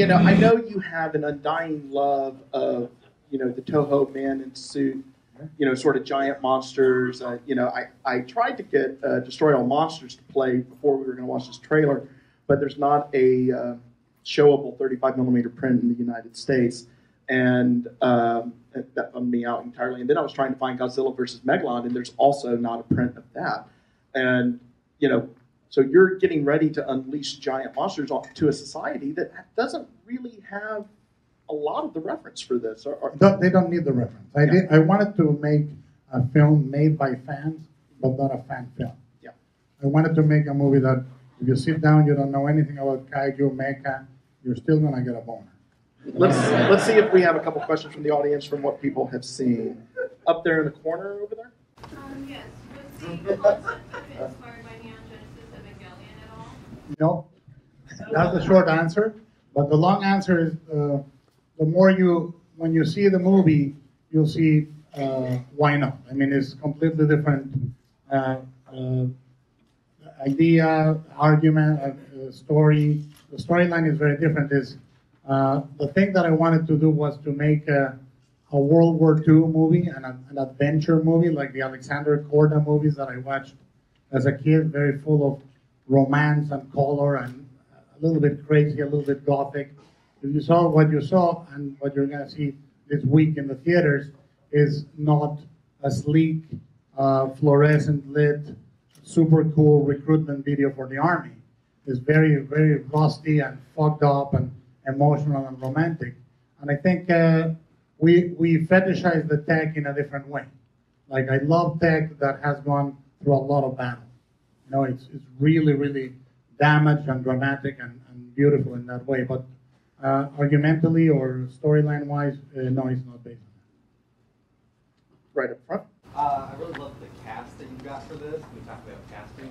you know, I know you have an undying love of, you know, the Toho man in suit, you know, sort of giant monsters. You know, I tried to get Destroy All Monsters to play before we were going to watch this trailer, but there's not a showable 35mm print in the United States, and that bummed me out entirely. And then I was trying to find Godzilla versus Megalon, and there's also not a print of that. And, you know, so you're getting ready to unleash giant monsters to a society that doesn't really have a lot of the reference for this. They don't need the reference. I wanted to make a film made by fans, but not a fan film. Yeah. I wanted to make a movie that if you sit down, you don't know anything about kaiju, mecha, you're still going to get a boner. Let's see if we have a couple questions from the audience from what people have seen. Up there in the corner over there? Yes. Was the concept inspired by Neon Genesis Evangelion at all? No. That's the short answer. But the long answer is the more when you see the movie, you'll see why not. I mean, it's completely different idea, argument, story. The storyline is very different. The thing that I wanted to do was to make a World War II movie, an adventure movie, like the Alexander Korda movies that I watched as a kid, very full of romance and color and a little bit crazy, a little bit gothic. If you saw what you saw and what you're going to see this week in the theaters is not a sleek, fluorescent lit, super cool recruitment video for the Army. It's very, very rusty and fucked up and emotional and romantic. And I think we fetishize the tech in a different way. Like, I love tech that has gone through a lot of battle. You know, it's really, really damaged and dramatic and beautiful in that way. But argumentally or storyline-wise, no, it's not based on that. Right up front. I really love the cast that you got for this. Can we talk about casting?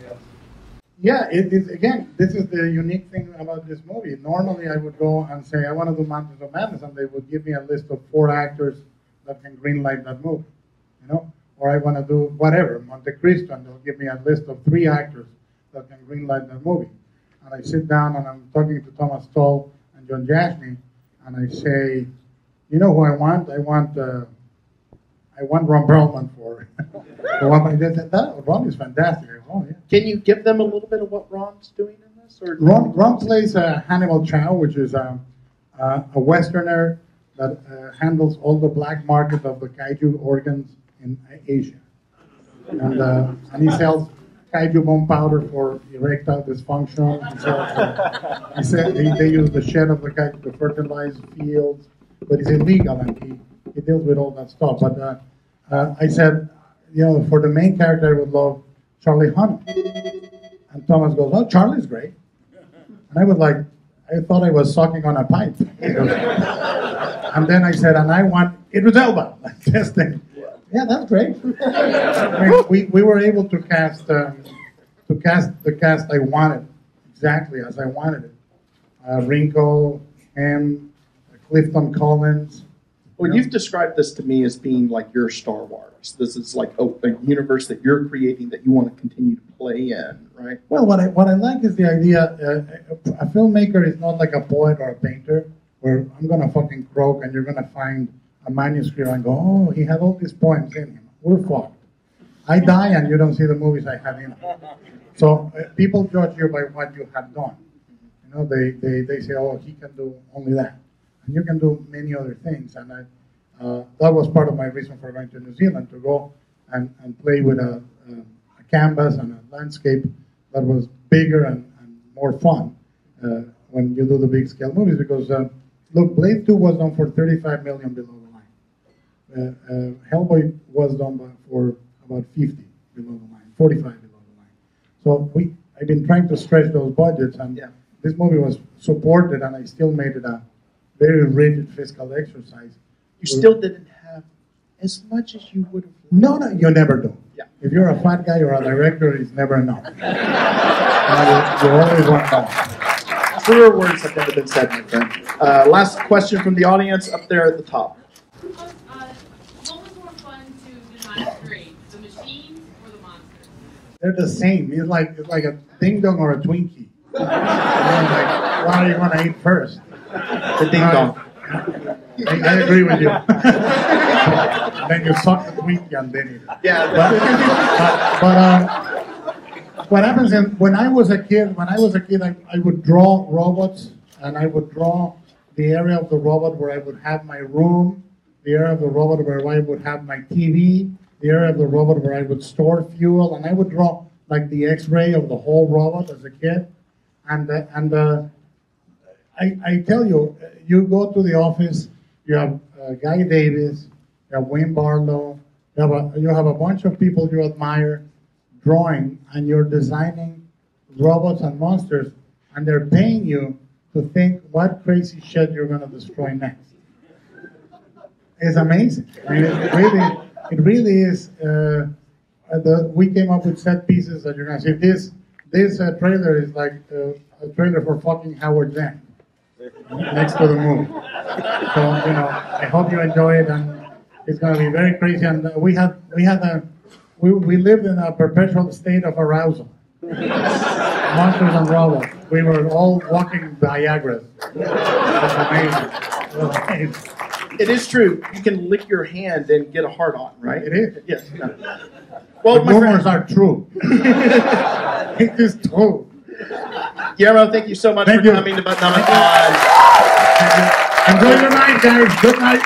Yeah, again, this is the unique thing about this movie. Normally, I would go and say, I want to do Mountains of Madness, and they would give me a list of 4 actors that can greenlight that movie, you know? Or I want to do whatever, Monte Cristo, and they'll give me a list of 3 actors that can greenlight that movie. And I sit down, and I'm talking to Thomas Tull and John Jashney, and I say, you know who I want? I want Ron Perlman for one. Ron is fantastic. Oh, yeah. Can you give them a little bit of what Ron's doing in this? Or Ron plays Hannibal Chow, which is a Westerner that handles all the black market of the kaiju organs in Asia. And he sells kaiju bone powder for erectile dysfunction. They use the shed of the kaiju to fertilize fields, but it's illegal, and he deals with all that stuff. But I said, you know, for the main character, I would love Charlie Hunnam. And Thomas goes, oh, Charlie's great. And I was like, I thought I was sucking on a pipe. And then I said, and I want Idris Elba. Like this thing. Yeah, that's great. I mean, we were able to cast the cast I wanted, exactly as I wanted it. Rinko, him, Clifton Collins. Well, you've described this to me as being like your Star Wars. This is like a universe that you're creating that you want to continue to play in, right? Well, what I like is the idea, a filmmaker is not like a poet or a painter, where I'm going to fucking croak and you're going to find a manuscript and go, oh, he had all these poems in him. We're fucked. I die and you don't see the movies I have in them. So people judge you by what you have done. You know, they say, oh, he can do only that. And you can do many other things. And that was part of my reason for going to New Zealand, to go and play with a canvas and a landscape that was bigger and more fun when you do the big scale movies. Because, look, Blade 2 was done for $35 million below the line. Hellboy was done for about 50 below the line, 45 below the line. So I've been trying to stretch those budgets, and this movie was supported, and I still made it a very rigid fiscal exercise. You still didn't have as much as you would have. No, you never do. Yeah. If you're a fat guy or a director, it's never enough. You always want more. Truer words have never been said, my friend. Last question from the audience up there at the top. What was more fun to design and create, the machines or the monsters? They're the same. It's like a ding dong or a Twinkie. Like, what are you going to eat first? The ding dong. I agree with you. Then you suck the Twinkie and then eat it. Yeah. But what happens is when I was a kid, I would draw robots, and I would draw the area of the robot where I would have my room, the area of the robot where I would have my TV, the area of the robot where I would store fuel, and I would draw like the X-ray of the whole robot as a kid. And I tell you, you go to the office, you have Guy Davis, you have Wayne Barlow, you have a bunch of people you admire drawing, and you're designing robots and monsters, and they're paying you to think what crazy shit you're going to destroy next. It's amazing. I mean, it really is. We came up with set pieces that you're going to see. This trailer is like a trailer for fucking Howard Zinn next to the movie. So I hope you enjoy it, and it's going to be very crazy. And we lived in a perpetual state of arousal. Monsters and robots. We were all walking Viagra's. It was amazing. It is true. You can lick your hand and get a hard on, right? It is. Yes. No. Well, the rumors are true. It is true. Guillermo, thank you so much for coming to Butt-Numb-A-Thon. Enjoy your night, guys. Good night.